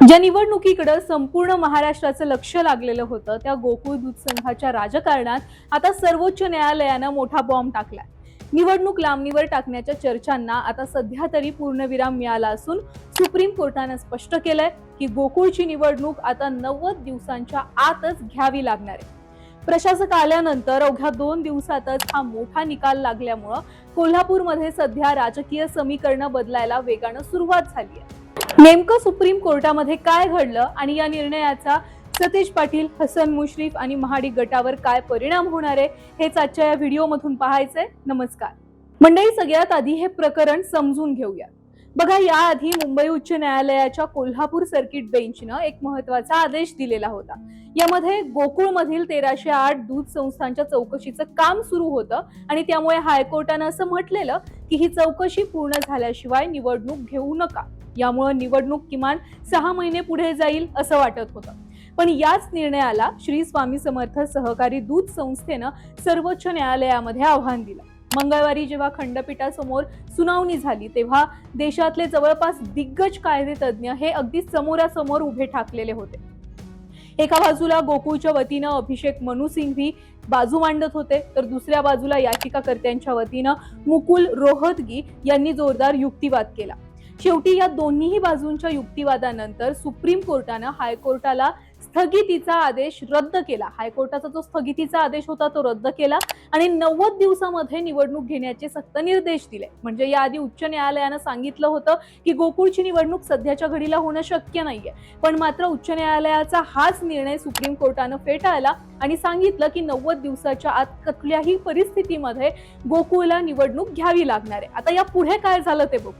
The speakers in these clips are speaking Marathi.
ज्या निवडणुकीकडे संपूर्ण महाराष्ट्राचं लक्ष लागलेलं होतं त्या गोकुळ दूध संघाच्या राजकारणात आता सर्वोच्च न्यायालयानं मोठा बॉम्ब टाकलाय। निवडणूक लांबणीवर टाकण्याच्या चर्चांना आता सध्या तरी पूर्णविराम मिळाला असून सुप्रीम कोर्टानं स्पष्ट केलंय की गोकुळची निवडणूक आता 90 दिवसांच्या आतच घ्यावी लागणार आहे। प्रशासक आल्यानंतर अवघ्या 2 दिवसातच हा मोठा निकाल लागल्यामुळे कोल्हापूरमध्ये सध्या राजकीय समीकरण बदलायला वेगानं सुरुवात झाली आहे। नेमकं सुप्रीम कोर्टामध्ये काय घडलं आणि या निर्णयाचा सतेज पाटील, हसन मुश्रीफ आणि महाडिक गटावर काय परिणाम होणार आहे हेच आजच्या या व्हिडिओमधून पाहायचंय। नमस्कार मंडळी, सगळ्यात आधी हे प्रकरण समजून घेऊया। बघा, याआधी मुंबई उच्च न्यायालयाच्या कोल्हापूर सर्किट बेंचनं एक महत्त्वाचा आदेश दिलेला होता। यामध्ये गोकुळमधील 1308 दूध संस्थांच्या चौकशीचं काम सुरू होतं आणि त्यामुळे हायकोर्टानं असं म्हटलेलं की ही चौकशी पूर्ण झाल्याशिवाय निवडणूक घेऊ नका। यामुळे निवडणूक किमान 6 महिने पुढे जाईल असं वाटत होतं। पण याच निर्णयाला श्री स्वामी समर्थ सहकारी दूध संस्थेनं सर्वोच्च न्यायालयामध्ये आव्हान दिलं। मंगळवारी जेव्हा खंडपीठासमोर सुनावणी झाली तेव्हा देशातले जवळपास दिग्गज कायदेतज्ञ हे अगदी समोरासमोर उभे ठाकलेले होते। एका बाजूला गोकुळच्या वतीनं अभिषेक मनु सिंघवी बाजू मांडत होते, तर दुसऱ्या बाजूला याचिकाकर्त्यांच्या वतीनं मुकुल रोहतगी यांनी जोरदार युक्तिवाद केला। शेवटी या दोन्ही बाजूंच्या युक्तिवादानंतर सुप्रीम कोर्टानं हायकोर्टाला स्थगितीचा आदेश रद्द केला। हायकोर्टाचा जो स्थगितीचा आदेश होता तो रद्द केला आणि 90 दिवसामध्ये निवडणूक घेण्याचे सक्त निर्देश दिले। म्हणजे याआधी उच्च न्यायालयानं सांगितलं होतं की गोकुळची निवडणूक सध्याच्या घडीला होणं शक्य नाहीये, पण मात्र उच्च न्यायालयाचा हाच निर्णय सुप्रीम कोर्टानं फेटाळला आणि सांगितलं की 90 दिवसाच्या आत कुठल्याही परिस्थितीमध्ये गोकुळला निवडणूक घ्यावी लागणार आहे। आता या पुढे काय झालं ते बघू।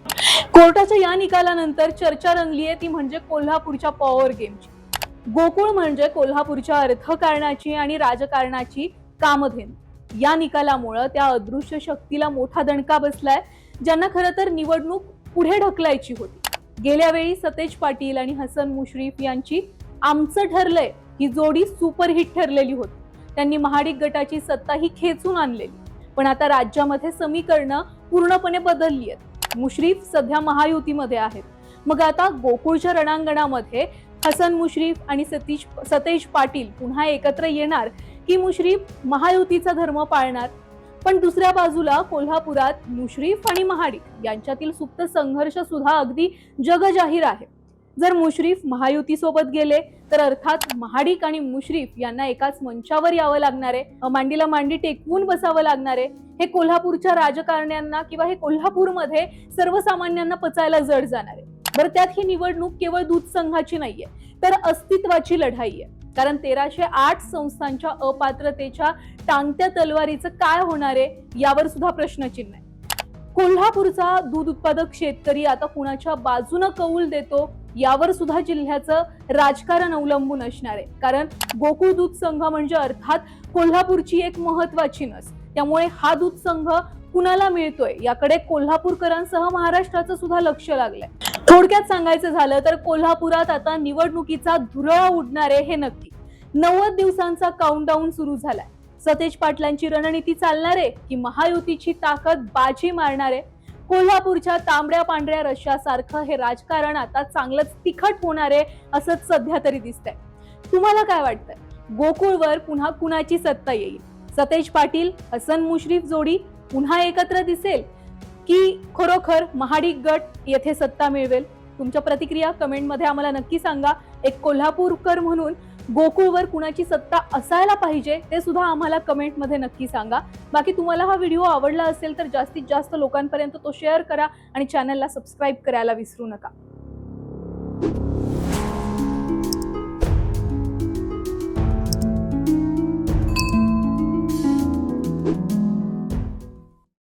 कोर्टाच्या या निकालानंतर चर्चा रंगली आहे ती म्हणजे कोल्हापूरच्या पॉवर गेमची। गोकुळ म्हणजे कोल्हापूरच्या अर्थकारणाची आणि राजकारणाची कामधेनू। या निकालामुळे त्या अदृश्य शक्तीला मोठा दणका बसलाय, ज्यांना खरं तर निवडणूक पुढे ढकलायची होती। गेल्या वेळी सतेज पाटील आणि हसन मुश्रीफ यांची आमचं ठरलंय ही जोडी सुपरहिट ठरलेली होती। त्यांनी महाडिक गटाची सत्ताही खेचून आणलेली, पण आता राज्यामध्ये समीकरणं पूर्णपणे बदलली आहेत। मुश्रीफ सध्या महायुतीमध्ये आहेत। मग आता गोकुळच्या रणांगणामध्ये हसन मुश्रीफ आणि सतेज पाटील पुन्हा एकत्र येणार की मुश्रीफ महायुतीचा धर्म पाळणार? पण दुसऱ्या बाजूला कोल्हापुरात मुश्रीफ आणि महाडिक यांच्यातील सुप्त संघर्ष सुद्धा अगदी जगजाहीर आहे। जर मुश्रीफ महायुती सोबत गेले तर अर्थात महाडिक आणि मुश्रीफ यांना एकाच मंचावर यावं लागणार आहे, मांडीला मांडी टेकवून बसावं लागणार आहे। हे कोल्हापूरच्या राजकारण्यांना किंवा हे कोल्हापूरमध्ये सर्वसामान्यांना पचायला जड जाणार आहे। बरं, त्यात ही निवडणूक केवळ दूध संघाची नाहीये, तर अस्तित्वाची लढाई आहे। कारण 1308 संस्थांच्या अपात्रतेच्या टांगत्या तलवारीचं काय होणार आहे यावर सुद्धा प्रश्नचिन्ह आहे। कोल्हापूरचा दूध उत्पादक शेतकरी आता कुणाच्या बाजूने कौल देतो यावर सुद्धा जिल्ह्याचं राजकारण अवलंबून असणार आहे। कारण गोकुळ दूध संघ म्हणजे अर्थात कोल्हापूरची एक महत्वाची नस। त्यामुळे हा दूध संघ कुणाला मिळतोय याकडे कोल्हापूरकरांसह महाराष्ट्राचं सुद्धा लक्ष लागलंय। थोडक्यात सांगायचं झालं तर कोल्हापुरात आता निवडणुकीचा धुरळा उडणार आहे हे नक्की। 90 दिवसांचा काउंटडाऊन सुरू झालाय। सतेज पाटलांची रणनीती चालणार आहे की महायुतीची ताकद बाजी मारणार आहे? कोल्हापूरच्या तांबड्या पांढऱ्या रश्श्यासारखं हे राजकारण आता चांगलंच तिखट होणार आहे असंच सध्या तरी दिसतंय। तुम्हाला काय वाटतंय, गोकुळवर पुन्हा कुणाची सत्ता येईल? सतेज पाटील हसन मुश्रीफ जोडी पुन्हा एकत्र दिसेल की खरोखर महाडिक गट येथे सत्ता मिळवेल? तुमच्या प्रतिक्रिया कमेंटमध्ये आम्हाला नक्की सांगा। एक कोल्हापूरकर म्हणून गोकुळवर कुणाची सत्ता असायला पाहिजे ते सुद्धा आम्हाला कमेंटमध्ये नक्की सांगा। बाकी तुम्हाला हा व्हिडिओ आवडला असेल तर जास्तीत जास्त लोकांपर्यंत तो शेअर करा आणि चॅनलला सबस्क्राईब करायला विसरू नका।